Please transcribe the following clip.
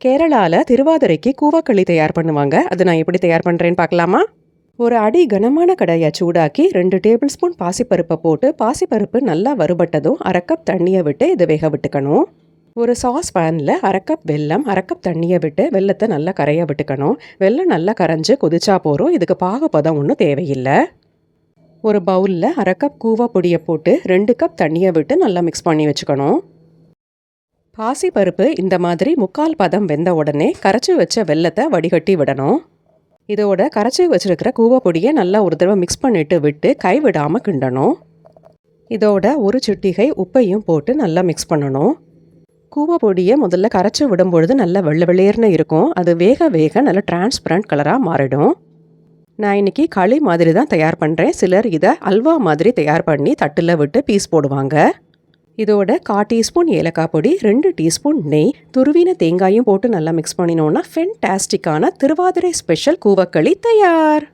கேரளாவில் திருவாதிரைக்கு கூவாக்களி தயார் பண்ணுவாங்க. அது நான் எப்படி தயார் பண்ணுறேன்னு பார்க்கலாமா? ஒரு அடி கனமான கடாயை சூடாக்கி 2 டேபிள் ஸ்பூன் பாசிப்பருப்பை போட்டு பாசிப்பருப்பு நல்லா வறுபட்டதும் 1/2 கப் தண்ணியை விட்டு இதை வேக விட்டுக்கணும். ஒரு சாஸ் பேனில் 1/2 கப் வெல்லம் 1/2 கப் தண்ணியை விட்டு வெல்லத்தை நல்லா கரைய விட்டுக்கணும். வெல்லம் நல்லா கரைஞ்சி கொதிச்சா போகிறோம். இதுக்கு பாகுபதம் ஒன்றும் தேவையில்லை. ஒரு பவுலில் 1/2 கப் கூவா பொடியை போட்டு 2 கப் தண்ணியை விட்டு நல்லா மிக்ஸ் பண்ணி வச்சுக்கணும். பாசிப்பருப்பு இந்த மாதிரி 3/4 பதம் வெந்த உடனே கரைச்சி வச்ச வெல்லத்தை வடிகட்டி விடணும். இதோட கரைச்சி வச்சுருக்கிற கூவா பொடியை நல்லா ஒரு தடவை மிக்ஸ் பண்ணிட்டு விட்டு கைவிடாமல் கிண்டணும். இதோட ஒரு சிட்டிகை உப்பையும் போட்டு நல்லா மிக்ஸ் பண்ணணும். கூவா பொடியை முதல்ல கரைச்சி விடும்பொழுது நல்லா வெள்ளை வெளியேர்னு இருக்கும். அது வேக வேக நல்லா டிரான்ஸ்பரண்ட் கலராக மாறிடும். நான் இன்றைக்கி களி மாதிரி தான் தயார் பண்ணுறேன். சிலர் இதை அல்வா மாதிரி தயார் பண்ணி தட்டில் விட்டு பீஸ் போடுவாங்க. இதோட 1/4 டீஸ்பூன் ஏலக்காய் பொடி, 2 டீஸ்பூன் நெய், துருவின தேங்காயும் போட்டு நல்லா மிக்ஸ் பண்ணினோன்னா ஃபென்டாஸ்டிக்கான திருவாதிரை ஸ்பெஷல் கூவக்களி தயார்.